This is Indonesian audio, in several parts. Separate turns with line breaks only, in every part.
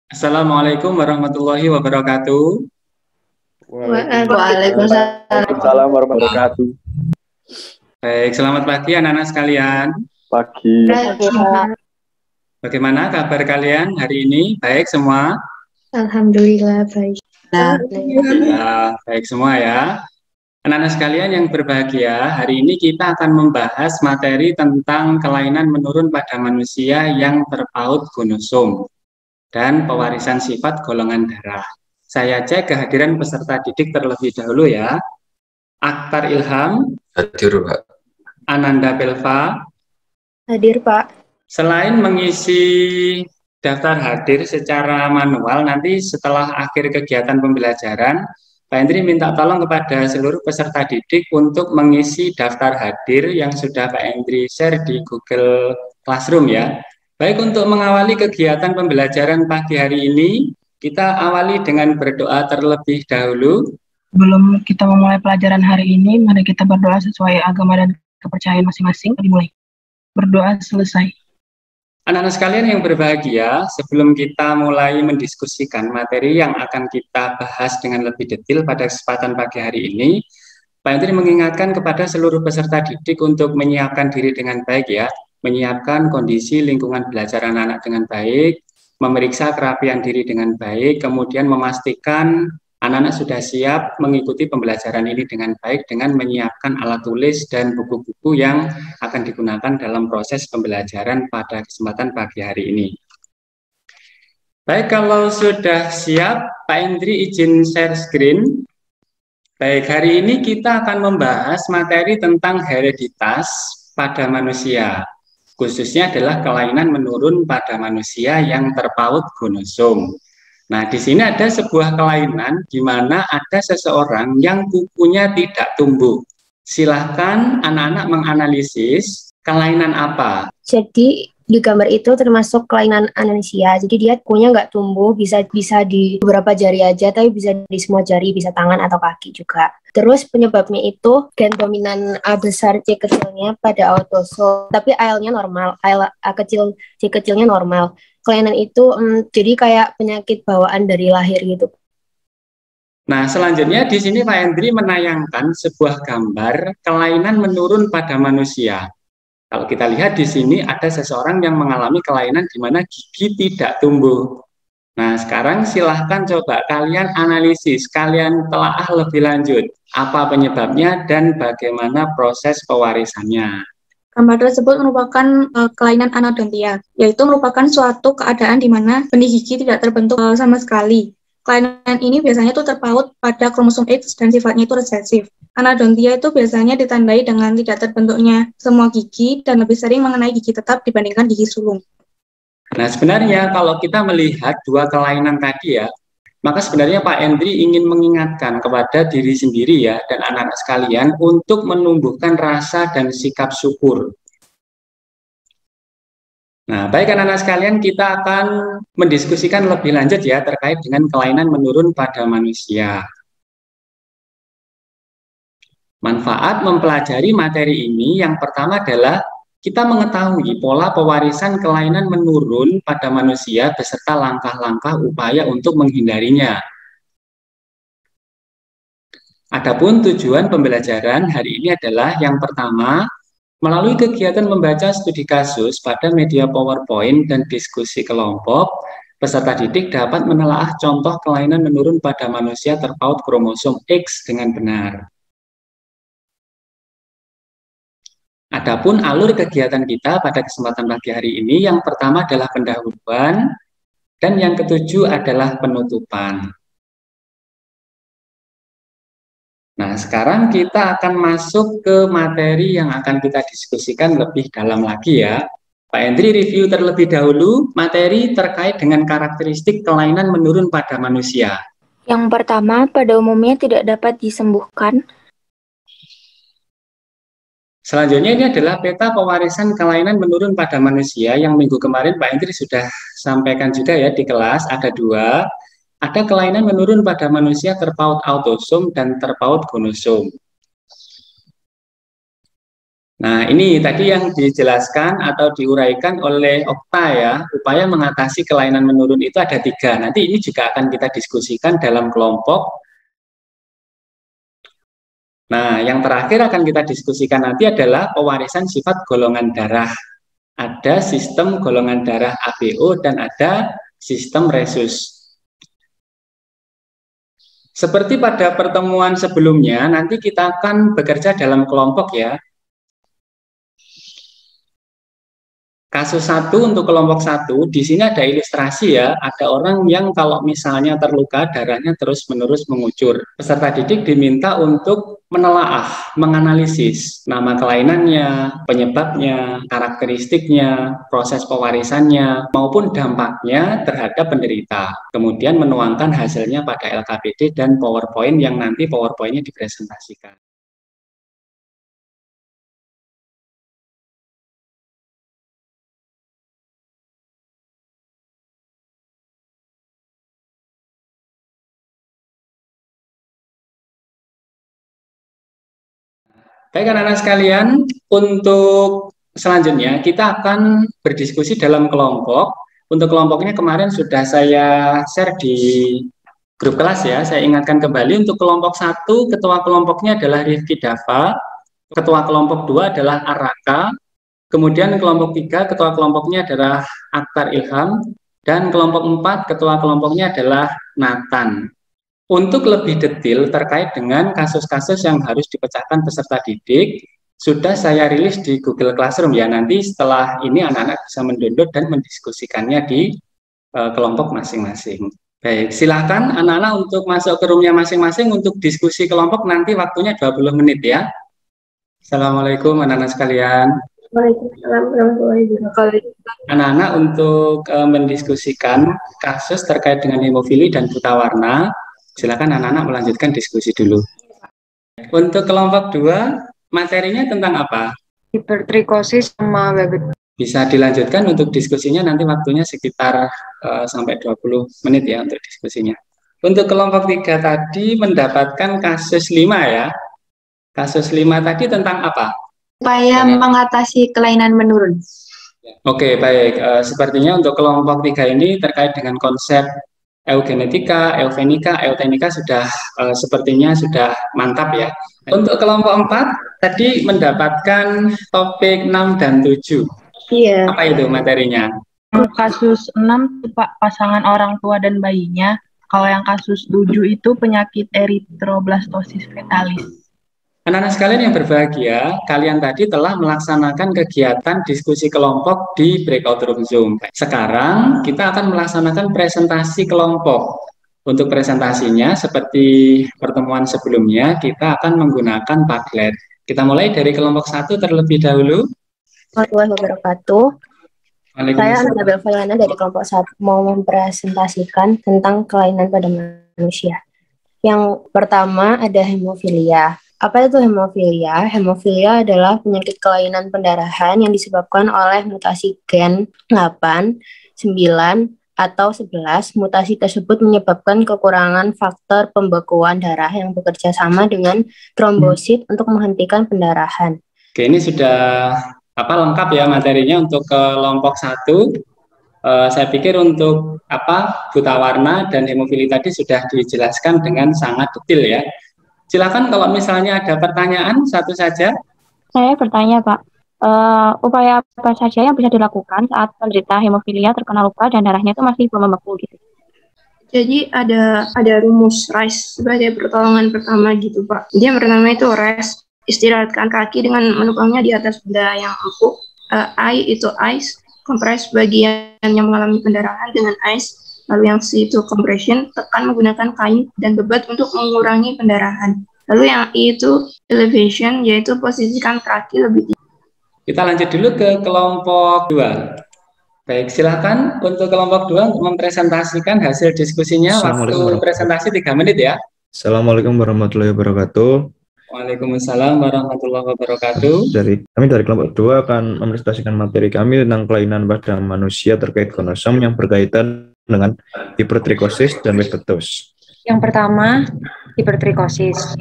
Assalamualaikum warahmatullahi wabarakatuh.
Waalaikumsalam.
Waalaikumsalam warahmatullahi wabarakatuh.
Baik, selamat pagi anak-anak sekalian.
Pagi.
Oke, Pak.
Bagaimana kabar kalian hari ini? Baik semua?
Alhamdulillah baik.
Ya, baik semua ya. Anak-anak sekalian yang berbahagia, hari ini kita akan membahas materi tentang kelainan menurun pada manusia yang terpaut gonosom dan pewarisan sifat golongan darah. Saya cek kehadiran peserta didik terlebih dahulu ya. Akhtar Ilham,
Hadir, Pak.
Ananda Belva.
Hadir, Pak.
Selain mengisi daftar hadir secara manual, nanti setelah akhir kegiatan pembelajaran, Pak Hendri minta tolong kepada seluruh peserta didik untuk mengisi daftar hadir yang sudah Pak Hendri share di Google Classroom ya. Baik, untuk mengawali kegiatan pembelajaran pagi hari ini, kita awali dengan berdoa terlebih dahulu.
Sebelum kita memulai pelajaran hari ini, mari kita berdoa sesuai agama dan kepercayaan masing-masing. Dimulai. Berdoa selesai.
Anak-anak sekalian yang berbahagia, sebelum kita mulai mendiskusikan materi yang akan kita bahas dengan lebih detail pada kesempatan pagi hari ini, Pak Hendri mengingatkan kepada seluruh peserta didik untuk menyiapkan diri dengan baik ya, menyiapkan kondisi lingkungan belajar anak-anak dengan baik, memeriksa kerapian diri dengan baik, kemudian memastikan anak-anak sudah siap mengikuti pembelajaran ini dengan baik dengan menyiapkan alat tulis dan buku-buku yang akan digunakan dalam proses pembelajaran pada kesempatan pagi hari ini. Baik, kalau sudah siap, Pak Hendri izin share screen. Baik, hari ini kita akan membahas materi tentang hereditas pada manusia. Khususnya adalah kelainan menurun pada manusia yang terpaut gonosom. Nah, di sini ada sebuah kelainan di mana ada seseorang yang kukunya tidak tumbuh. Silahkan anak-anak menganalisis kelainan apa.
Jadi di gambar itu termasuk kelainan anensia. Jadi dia kukunya nggak tumbuh, bisa di beberapa jari aja, tapi bisa di semua jari, bisa tangan atau kaki juga. Terus penyebabnya itu gen dominan A besar C kecilnya pada autosom, tapi AL-nya normal, A kecil C kecilnya normal. Kelainan itu jadi kayak penyakit bawaan dari lahir gitu.
Nah, selanjutnya di sini Pak Hendri menayangkan sebuah gambar kelainan menurun pada manusia. Kalau kita lihat di sini ada seseorang yang mengalami kelainan di mana gigi tidak tumbuh. Nah, sekarang silahkan coba kalian analisis, kalian telaah lebih lanjut. Apa penyebabnya dan bagaimana proses pewarisannya.
Gambar tersebut merupakan kelainan anodontia, yaitu merupakan suatu keadaan di mana benih gigi tidak terbentuk sama sekali. Kelainan ini biasanya itu terpaut pada kromosom X dan sifatnya itu resesif. Anodontia itu biasanya ditandai dengan tidak terbentuknya semua gigi dan lebih sering mengenai gigi tetap dibandingkan gigi sulung.
Nah, sebenarnya kalau kita melihat dua kelainan tadi ya, maka sebenarnya Pak Hendri ingin mengingatkan kepada diri sendiri ya dan anak-anak sekalian untuk menumbuhkan rasa dan sikap syukur. Nah, baik anak-anak sekalian, kita akan mendiskusikan lebih lanjut ya terkait dengan kelainan menurun pada manusia. Manfaat mempelajari materi ini yang pertama adalah kita mengetahui pola pewarisan kelainan menurun pada manusia beserta langkah-langkah upaya untuk menghindarinya. Adapun tujuan pembelajaran hari ini adalah yang pertama, melalui kegiatan membaca studi kasus pada media PowerPoint dan diskusi kelompok, peserta didik dapat menelaah contoh kelainan menurun pada manusia terpaut kromosom X dengan benar. Adapun alur kegiatan kita pada kesempatan pagi hari ini, yang pertama adalah pendahuluan, dan yang ketujuh adalah penutupan. Nah, sekarang kita akan masuk ke materi yang akan kita diskusikan lebih dalam lagi ya. Pak Hendri review terlebih dahulu materi terkait dengan karakteristik kelainan menurun pada manusia.
Yang pertama, pada umumnya tidak dapat disembuhkan.
Selanjutnya ini adalah peta pewarisan kelainan menurun pada manusia yang minggu kemarin Pak Hendri sudah sampaikan juga ya di kelas, ada dua. Ada kelainan menurun pada manusia terpaut autosom dan terpaut gonosom. Nah, ini tadi yang dijelaskan atau diuraikan oleh Okta ya, upaya mengatasi kelainan menurun itu ada 3. Nanti ini juga akan kita diskusikan dalam kelompok. Nah, yang terakhir akan kita diskusikan nanti adalah pewarisan sifat golongan darah. Ada sistem golongan darah ABO dan ada sistem resus. Seperti pada pertemuan sebelumnya, nanti kita akan bekerja dalam kelompok ya. Kasus 1 untuk kelompok 1, di sini ada ilustrasi ya, ada orang yang kalau misalnya terluka darahnya terus-menerus mengucur. Peserta didik diminta untuk menelaah, menganalisis nama kelainannya, penyebabnya, karakteristiknya, proses pewarisannya, maupun dampaknya terhadap penderita. Kemudian menuangkan hasilnya pada LKPD dan PowerPoint yang nanti PowerPoint-nya dipresentasikan. Baik anak-anak sekalian, untuk selanjutnya kita akan berdiskusi dalam kelompok. Untuk kelompoknya kemarin sudah saya share di grup kelas ya. Saya ingatkan kembali untuk kelompok 1, ketua kelompoknya adalah Rifki Dava, ketua kelompok 2 adalah Araka, kemudian kelompok 3 ketua kelompoknya adalah Akhtar Ilham, dan kelompok 4 ketua kelompoknya adalah Nathan. Untuk lebih detail terkait dengan kasus-kasus yang harus dipecahkan peserta didik, sudah saya rilis di Google Classroom ya. Nanti setelah ini anak-anak bisa mendownload dan mendiskusikannya di kelompok masing-masing. Baik, silakan anak-anak untuk masuk ke roomnya masing-masing untuk diskusi kelompok, nanti waktunya 20 menit ya. Assalamualaikum anak-anak sekalian.
Waalaikumsalam warahmatullahi wabarakatuh.
Anak-anak untuk mendiskusikan kasus terkait dengan hemofili dan buta warna, silakan anak-anak melanjutkan diskusi dulu. Untuk kelompok 2, materinya tentang apa?
Hipertrikosis sama Weber.
Bisa dilanjutkan untuk diskusinya, nanti waktunya sekitar sampai 20 menit ya untuk diskusinya. Untuk kelompok 3 tadi mendapatkan kasus 5 ya. Kasus 5 tadi tentang apa?
Upaya mengatasi kelainan menurun.
Oke, baik. Sepertinya untuk kelompok 3 ini terkait dengan konsep eugenetika, eutenika sudah sepertinya sudah mantap ya. Untuk kelompok 4 tadi mendapatkan topik 6 dan 7.
Iya.
Apa itu materinya?
Kasus 6 itu Pak, pasangan orang tua dan bayinya. Kalau yang kasus 7 itu penyakit eritroblastosis fetalis.
Anak-anak sekalian yang berbahagia, kalian tadi telah melaksanakan kegiatan diskusi kelompok di breakout room Zoom. Sekarang kita akan melaksanakan presentasi kelompok. Untuk presentasinya, seperti pertemuan sebelumnya, kita akan menggunakan Padlet. Kita mulai dari kelompok 1 terlebih dahulu.
Warahmatullahi wabarakatuh. Saya Anabel Fayana dari kelompok 1 mau mempresentasikan tentang kelainan pada manusia. Yang pertama ada hemofilia. Apa itu hemofilia? Hemofilia adalah penyakit kelainan pendarahan yang disebabkan oleh mutasi gen 8, 9, atau 11. Mutasi tersebut menyebabkan kekurangan faktor pembekuan darah yang bekerja sama dengan trombosit untuk menghentikan pendarahan.
Oke, ini sudah lengkap ya materinya untuk kelompok 1. Saya pikir untuk buta warna dan hemofilia tadi sudah dijelaskan dengan sangat detail ya. Silakan kalau misalnya ada pertanyaan satu saja.
Saya bertanya Pak, upaya apa saja yang bisa dilakukan saat penderita hemofilia terkena luka dan darahnya itu masih belum membeku gitu?
Jadi ada rumus RICE sebagai pertolongan pertama gitu Pak. Jadi yang pertama itu rest, istirahatkan kaki dengan menopangnya di atas benda yang empuk. I itu ice, compress bagian yang mengalami pendarahan dengan ice. Lalu yang C itu compression, tekan menggunakan kain dan bebat untuk mengurangi pendarahan. Lalu yang E itu elevation, yaitu posisikan kaki lebih tinggi.
Kita lanjut dulu ke kelompok 2. Baik, silakan untuk kelompok 2 untuk mempresentasikan hasil diskusinya. Waktu presentasi 3 menit ya.
Assalamualaikum warahmatullahi wabarakatuh.
Waalaikumsalam warahmatullahi wabarakatuh.
Kami dari kelompok 2 akan mempresentasikan materi kami tentang kelainan pada manusia terkait kromosom yang berkaitan dengan hipertrikosis dan Weber-Tos.
Yang pertama, hipertrikosis.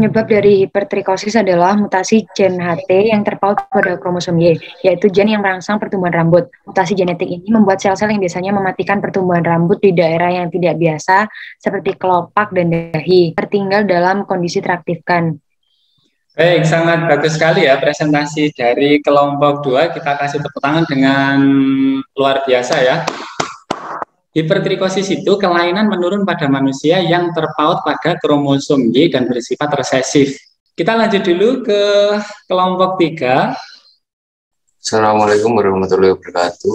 Penyebab dari hipertrikosis adalah mutasi gen HT yang terpaut pada kromosom Y, yaitu gen yang merangsang pertumbuhan rambut. Mutasi genetik ini membuat sel-sel yang biasanya mematikan pertumbuhan rambut di daerah yang tidak biasa, seperti kelopak dan dahi, tertinggal dalam kondisi teraktifkan.
Baik, sangat bagus sekali ya presentasi dari kelompok 2. Kita kasih tepuk tangan dengan luar biasa ya. Hipertrikosis itu kelainan menurun pada manusia yang terpaut pada kromosom Y dan bersifat resesif. Kita lanjut dulu ke kelompok 3.
Assalamualaikum warahmatullahi wabarakatuh.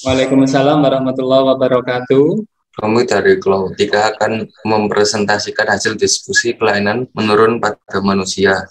Waalaikumsalam warahmatullahi wabarakatuh.
Kami dari kelompok 3 akan mempresentasikan hasil diskusi kelainan menurun pada manusia.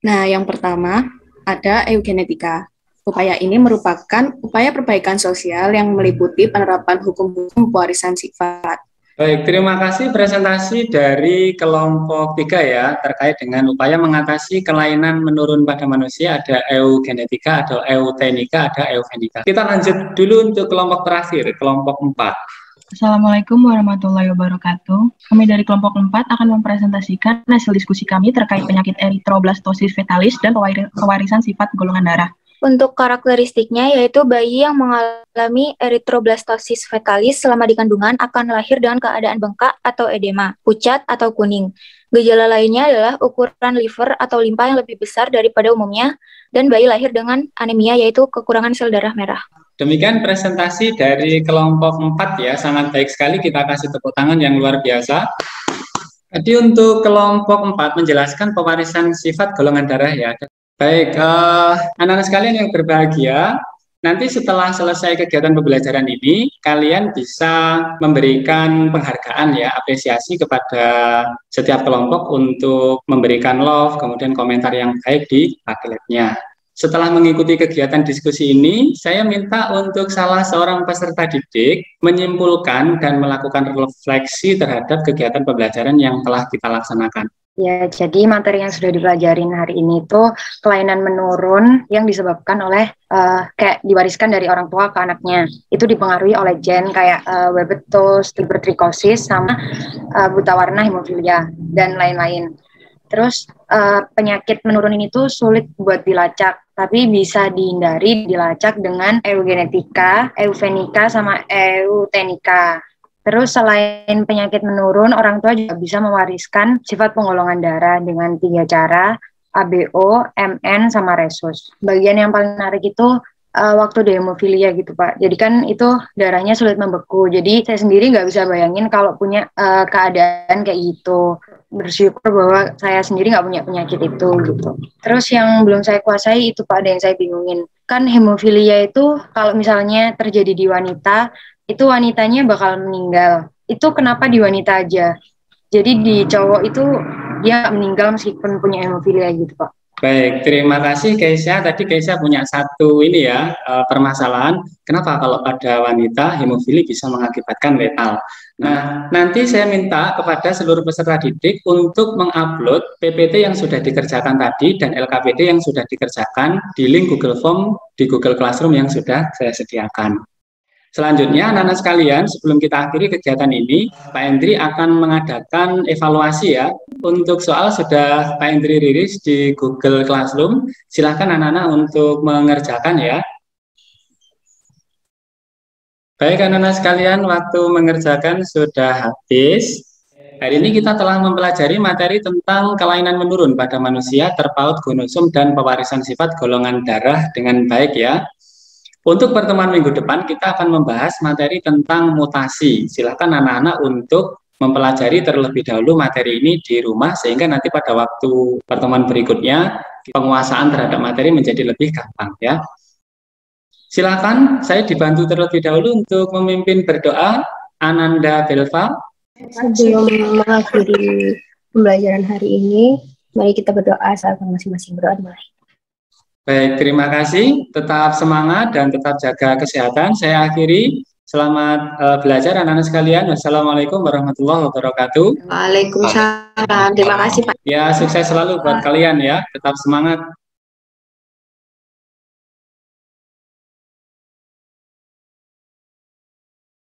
Nah, yang pertama ada eugenetika. Upaya ini merupakan upaya perbaikan sosial yang meliputi penerapan hukum-hukum pewarisan sifat.
Baik, terima kasih presentasi dari kelompok 3 ya, terkait dengan upaya mengatasi kelainan menurun pada manusia. Ada eugenetika, ada eutenika, ada eugenika. Kita lanjut dulu untuk kelompok terakhir, kelompok 4.
Assalamualaikum warahmatullahi wabarakatuh. Kami dari kelompok 4 akan mempresentasikan hasil diskusi kami terkait penyakit eritroblastosis fetalis dan pewarisan sifat golongan darah.
Untuk karakteristiknya yaitu bayi yang mengalami eritroblastosis fetalis selama di kandungan akan lahir dengan keadaan bengkak atau edema, pucat atau kuning. Gejala lainnya adalah ukuran liver atau limpa yang lebih besar daripada umumnya dan bayi lahir dengan anemia yaitu kekurangan sel darah merah.
Demikian presentasi dari kelompok 4 ya, sangat baik sekali, kita kasih tepuk tangan yang luar biasa. Jadi untuk kelompok 4 menjelaskan pewarisan sifat golongan darah ya. Baik, anak-anak sekalian yang berbahagia, nanti setelah selesai kegiatan pembelajaran ini, kalian bisa memberikan penghargaan ya, apresiasi kepada setiap kelompok untuk memberikan love, kemudian komentar yang baik di Padletnya. Setelah mengikuti kegiatan diskusi ini, saya minta untuk salah seorang peserta didik menyimpulkan dan melakukan refleksi terhadap kegiatan pembelajaran yang telah kita laksanakan.
Ya, jadi materi yang sudah dipelajarin hari ini itu kelainan menurun yang disebabkan oleh kayak diwariskan dari orang tua ke anaknya. Itu dipengaruhi oleh gen kayak Weber-Tos, hipertrikosis, sama buta warna, hemofilia, dan lain-lain. Terus penyakit menurun ini tuh sulit buat dilacak, tapi bisa dihindari dilacak dengan eugenetika, euvenika, sama eutenika. Terus selain penyakit menurun, orang tua juga bisa mewariskan sifat penggolongan darah dengan 3 cara, ABO, MN, sama resus. Bagian yang paling menarik itu waktu di hemofilia gitu Pak. Jadi kan itu darahnya sulit membeku. Jadi saya sendiri nggak bisa bayangin kalau punya keadaan kayak gitu. Bersyukur bahwa saya sendiri nggak punya penyakit itu gitu. Terus yang belum saya kuasai itu Pak, ada yang saya bingungin. Kan hemofilia itu kalau misalnya terjadi di wanita, itu wanitanya bakal meninggal. Itu kenapa di wanita aja? Jadi di cowok itu dia meninggal meskipun punya hemofilia gitu Pak.
Baik, terima kasih Keisha. Tadi Keisha punya satu ini ya, permasalahan. Kenapa kalau pada wanita hemofili bisa mengakibatkan letal? Nah, nanti saya minta kepada seluruh peserta didik untuk mengupload PPT yang sudah dikerjakan tadi dan LKPD yang sudah dikerjakan di link Google Form di Google Classroom yang sudah saya sediakan. Selanjutnya, anak-anak sekalian, sebelum kita akhiri kegiatan ini, Pak Hendri akan mengadakan evaluasi ya. Untuk soal sudah Pak Hendri rilis di Google Classroom. Silakan anak-anak untuk mengerjakan ya. Baik anak-anak sekalian, waktu mengerjakan sudah habis. Hari ini kita telah mempelajari materi tentang kelainan menurun pada manusia terpaut kromosom dan pewarisan sifat golongan darah dengan baik ya. Untuk pertemuan minggu depan kita akan membahas materi tentang mutasi. Silakan anak-anak untuk mempelajari terlebih dahulu materi ini di rumah sehingga nanti pada waktu pertemuan berikutnya penguasaan terhadap materi menjadi lebih gampang ya. Silakan saya dibantu terlebih dahulu untuk memimpin berdoa. Ananda Belva.
Sebelum mengakhiri pembelajaran hari ini, mari kita berdoa saat masing-masing berdoa mulai.
Baik, terima kasih. Tetap semangat dan tetap jaga kesehatan. Saya akhiri. Selamat belajar anak-anak sekalian. Wassalamualaikum warahmatullahi wabarakatuh.
Waalaikumsalam. Terima kasih Pak.
Ya, sukses selalu buat kalian ya. Tetap semangat.